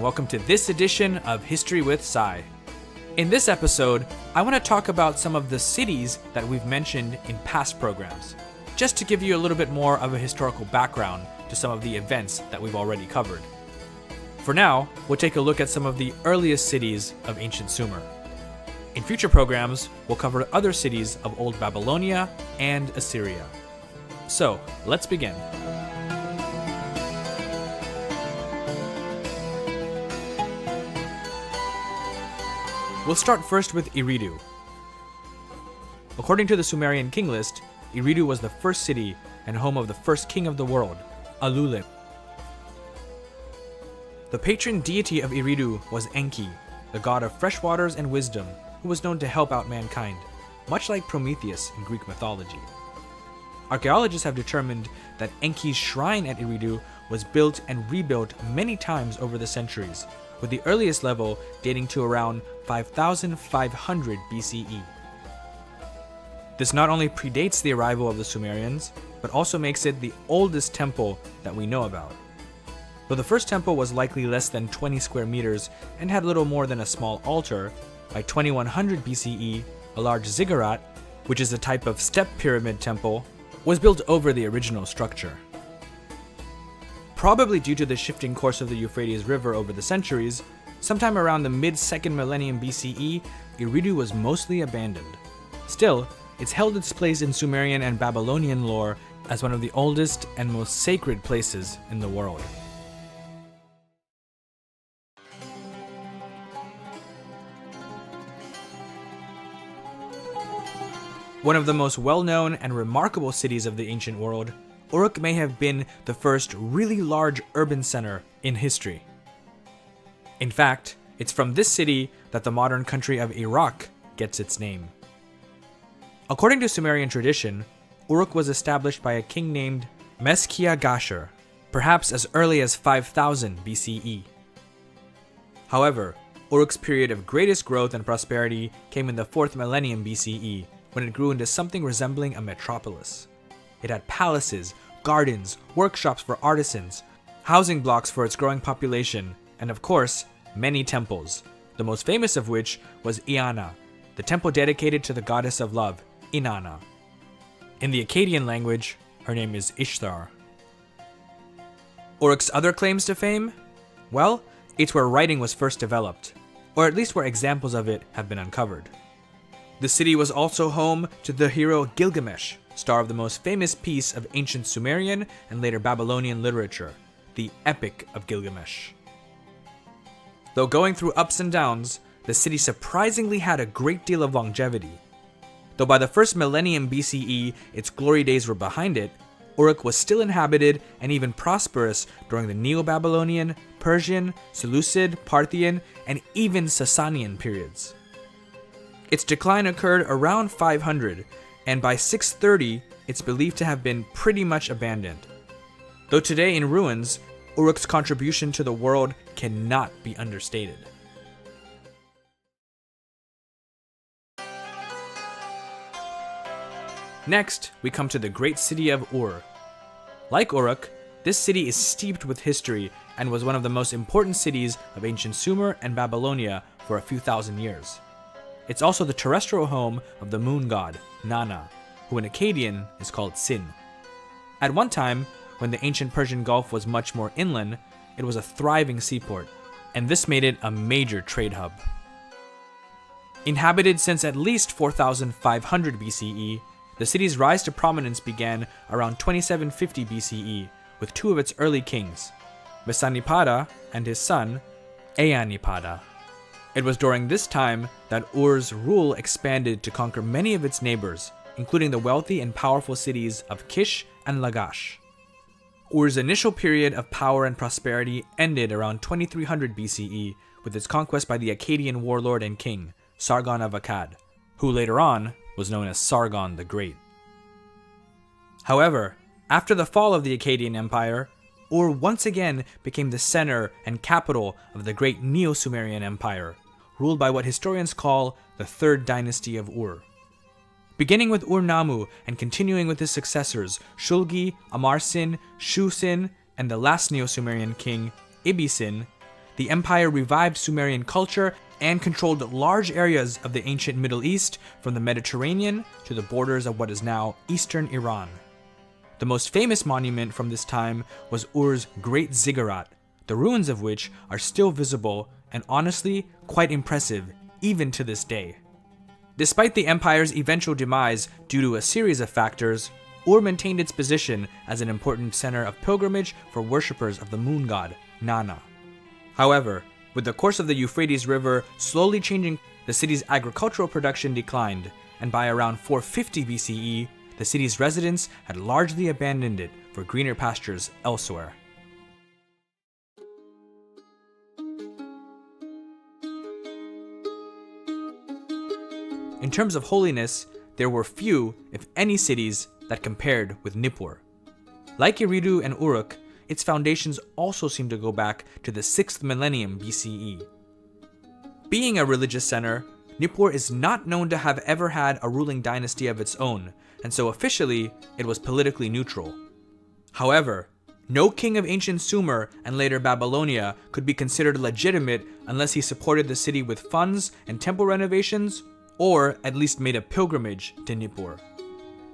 Welcome to this edition of History with Sai. In this episode, I want to talk about some of the cities that we've mentioned in past programs, just to give you a little bit more of a historical background to some of the events that we've already covered. For now, we'll take a look at some of the earliest cities of ancient Sumer. In future programs, we'll cover other cities of Old Babylonia and Assyria. So, let's begin. We'll start first with Eridu. According to the Sumerian king list, Eridu was the first city and home of the first king of the world, Alulim. The patron deity of Eridu was Enki, the god of fresh waters and wisdom, who was known to help out mankind, much like Prometheus in Greek mythology. Archaeologists have determined that Enki's shrine at Eridu was built and rebuilt many times over the centuries, with the earliest level dating to around 5,500 BCE. This not only predates the arrival of the Sumerians, but also makes it the oldest temple that we know about. Though the first temple was likely less than 20 square meters and had little more than a small altar, by 2100 BCE, a large ziggurat, which is a type of step pyramid temple, was built over the original structure. Probably due to the shifting course of the Euphrates River over the centuries, sometime around the mid-2nd millennium BCE, Eridu was mostly abandoned. Still, it's held its place in Sumerian and Babylonian lore as one of the oldest and most sacred places in the world. One of the most well-known and remarkable cities of the ancient world, Uruk may have been the first really large urban center in history. In fact, it's from this city that the modern country of Iraq gets its name. According to Sumerian tradition, Uruk was established by a king named Meskia-Gashur, perhaps as early as 5000 BCE. However, Uruk's period of greatest growth and prosperity came in the 4th millennium BCE, when it grew into something resembling a metropolis. It had palaces, gardens, workshops for artisans, housing blocks for its growing population, and of course, many temples, the most famous of which was Iana, the temple dedicated to the goddess of love, Inanna. In the Akkadian language, her name is Ishtar. Uruk's other claims to fame? Well, it's where writing was first developed, or at least where examples of it have been uncovered. The city was also home to the hero Gilgamesh, star of the most famous piece of ancient Sumerian and later Babylonian literature, the Epic of Gilgamesh. Though going through ups and downs, the city surprisingly had a great deal of longevity. Though by the 1st millennium BCE its glory days were behind it, Uruk was still inhabited and even prosperous during the Neo-Babylonian, Persian, Seleucid, Parthian, and even Sasanian periods. Its decline occurred around 500, and by 630, it's believed to have been pretty much abandoned. Though today in ruins, Uruk's contribution to the world cannot be understated. Next, we come to the great city of Ur. Like Uruk, this city is steeped with history and was one of the most important cities of ancient Sumer and Babylonia for a few thousand years. It's also the terrestrial home of the moon god, Nana, who in Akkadian is called Sin. At one time, when the ancient Persian Gulf was much more inland, it was a thriving seaport, and this made it a major trade hub. Inhabited since at least 4500 BCE, the city's rise to prominence began around 2750 BCE with two of its early kings, Mesanipada and his son, Eanipada. It was during this time that Ur's rule expanded to conquer many of its neighbors, including the wealthy and powerful cities of Kish and Lagash. Ur's initial period of power and prosperity ended around 2300 BCE with its conquest by the Akkadian warlord and king, Sargon of Akkad, who later on was known as Sargon the Great. However, after the fall of the Akkadian Empire, Ur once again became the center and capital of the great Neo-Sumerian Empire, ruled by what historians call the Third Dynasty of Ur. Beginning with Ur-Nammu and continuing with his successors Shulgi, Amarsin, Shusin, and the last Neo-Sumerian king, Ibisin, The empire revived Sumerian culture and controlled large areas of the ancient Middle East, from the Mediterranean to the borders of what is now eastern Iran. The most famous monument from this time was Ur's Great Ziggurat, the ruins of which are still visible and honestly quite impressive even to this day. Despite the empire's eventual demise due to a series of factors, Ur maintained its position as an important center of pilgrimage for worshippers of the moon god, Nana. However, with the course of the Euphrates River slowly changing, the city's agricultural production declined, and by around 450 BCE, the city's residents had largely abandoned it for greener pastures elsewhere. In terms of holiness, there were few, if any, cities that compared with Nippur. Like Eridu and Uruk, its foundations also seem to go back to the 6th millennium BCE. Being a religious center, Nippur is not known to have ever had a ruling dynasty of its own, and so officially, it was politically neutral. However, no king of ancient Sumer and later Babylonia could be considered legitimate unless he supported the city with funds and temple renovations, or at least made a pilgrimage to Nippur.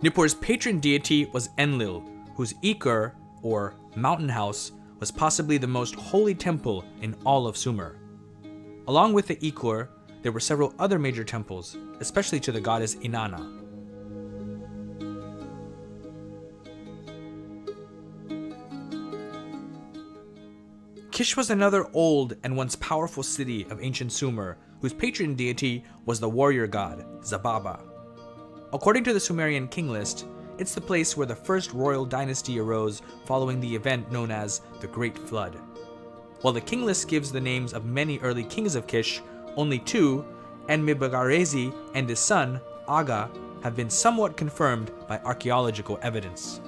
Nippur's patron deity was Enlil, whose Ikur, or mountain house, was possibly the most holy temple in all of Sumer. Along with the Ikur, there were several other major temples, especially to the goddess Inanna. Kish was another old and once powerful city of ancient Sumer, whose patron deity was the warrior god, Zababa. According to the Sumerian king list, it's the place where the first royal dynasty arose following the event known as the Great Flood. While the king list gives the names of many early kings of Kish, only two, Enmebagarezi and his son, Aga, have been somewhat confirmed by archaeological evidence.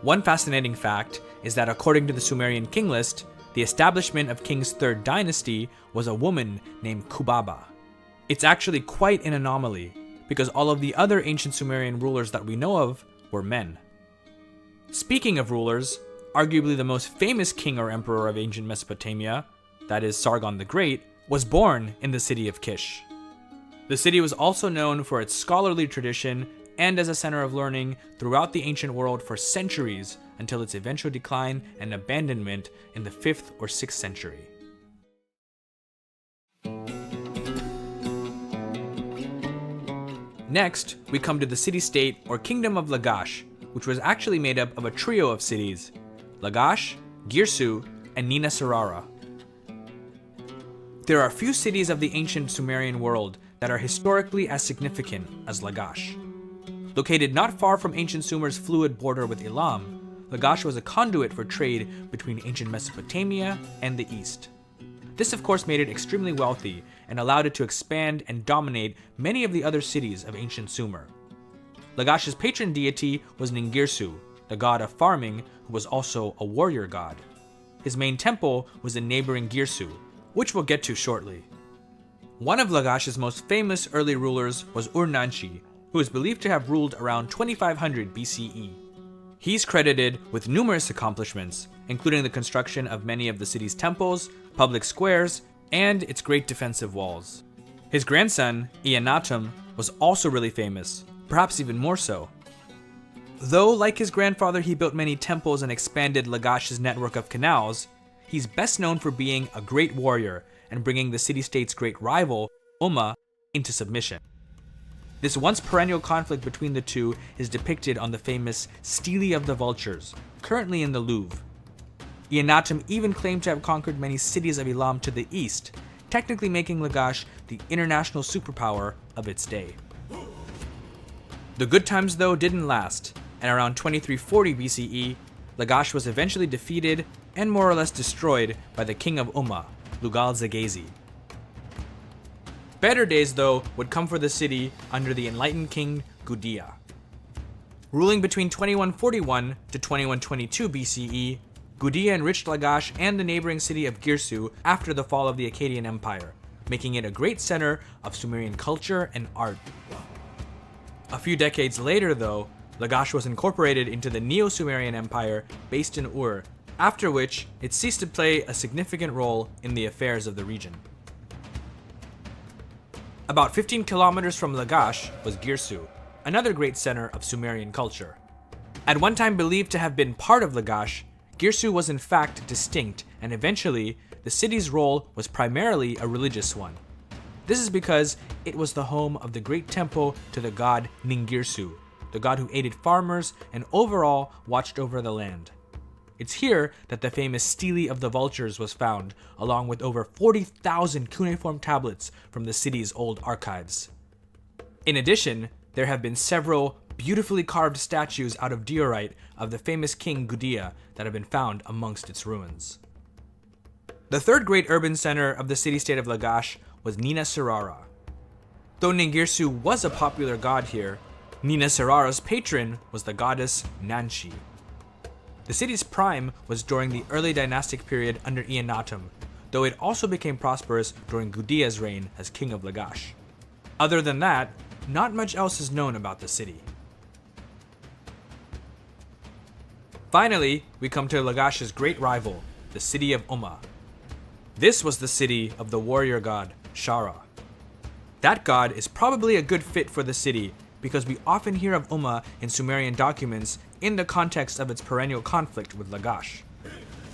One fascinating fact is that according to the Sumerian king list, the establishment of King's third dynasty was a woman named Kubaba. It's actually quite an anomaly, because all of the other ancient Sumerian rulers that we know of were men. Speaking of rulers, arguably the most famous king or emperor of ancient Mesopotamia, that is Sargon the Great, was born in the city of Kish. The city was also known for its scholarly tradition and as a center of learning throughout the ancient world for centuries until its eventual decline and abandonment in the 5th or 6th century. Next, we come to the city-state or kingdom of Lagash, which was actually made up of a trio of cities: Lagash, Girsu, and Ninasarara. There are few cities of the ancient Sumerian world that are historically as significant as Lagash. Located not far from ancient Sumer's fluid border with Elam, Lagash was a conduit for trade between ancient Mesopotamia and the East. This of course made it extremely wealthy and allowed it to expand and dominate many of the other cities of ancient Sumer. Lagash's patron deity was Ningirsu, the god of farming who was also a warrior god. His main temple was in neighboring Girsu, which we'll get to shortly. One of Lagash's most famous early rulers was Ur-Nanshi, who is believed to have ruled around 2500 BCE. He's credited with numerous accomplishments, including the construction of many of the city's temples, public squares, and its great defensive walls. His grandson, Eannatum, was also really famous, perhaps even more so. Though, like his grandfather, he built many temples and expanded Lagash's network of canals, he's best known for being a great warrior and bringing the city-state's great rival, Umma, into submission. This once perennial conflict between the two is depicted on the famous Stele of the Vultures, currently in the Louvre. Eannatum even claimed to have conquered many cities of Elam to the east, technically making Lagash the international superpower of its day. The good times, though, didn't last, and around 2340 BCE, Lagash was eventually defeated and more or less destroyed by the king of Umma, Lugal-Zaghazi. Better days, though, would come for the city under the enlightened king Gudea. Ruling between 2141 to 2122 BCE, Gudea enriched Lagash and the neighboring city of Girsu after the fall of the Akkadian Empire, making it a great center of Sumerian culture and art. A few decades later, though, Lagash was incorporated into the Neo-Sumerian Empire based in Ur, after which it ceased to play a significant role in the affairs of the region. About 15 kilometers from Lagash was Girsu, another great center of Sumerian culture. At one time believed to have been part of Lagash, Girsu was in fact distinct, and eventually the city's role was primarily a religious one. This is because it was the home of the great temple to the god Ningirsu, the god who aided farmers and overall watched over the land. It's here that the famous Stele of the Vultures was found, along with over 40,000 cuneiform tablets from the city's old archives. In addition, there have been several beautifully carved statues out of diorite of the famous king Gudea that have been found amongst its ruins. The third great urban center of the city-state of Lagash was Nina Serara. Though Ningirsu was a popular god here, Nina Serara's patron was the goddess Nanshi. The city's prime was during the early dynastic period under Eannatum, though it also became prosperous during Gudea's reign as king of Lagash. Other than that, not much else is known about the city. Finally, we come to Lagash's great rival, the city of Umma. This was the city of the warrior god, Shara. That god is probably a good fit for the city because we often hear of Umma in Sumerian documents in the context of its perennial conflict with Lagash.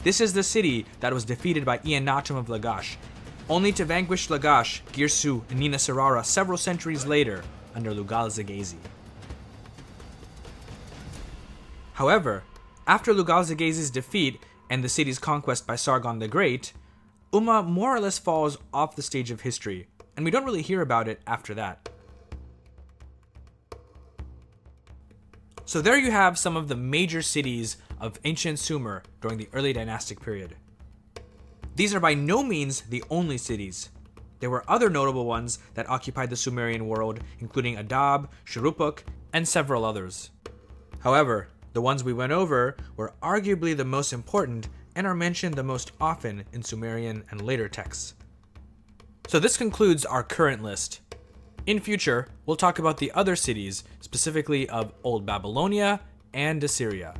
This is the city that was defeated by Eannatum of Lagash, only to vanquish Lagash, Girsu, and Nina Serara several centuries later under Lugal-Zaghazi. However, after Lugal-Zaghazi's defeat and the city's conquest by Sargon the Great, Umma more or less falls off the stage of history, and we don't really hear about it after that. So there you have some of the major cities of ancient Sumer during the early dynastic period. These are by no means the only cities. There were other notable ones that occupied the Sumerian world, including Adab, Shuruppak, and several others. However, the ones we went over were arguably the most important and are mentioned the most often in Sumerian and later texts. So this concludes our current list. In future, we'll talk about the other cities, specifically of Old Babylonia and Assyria.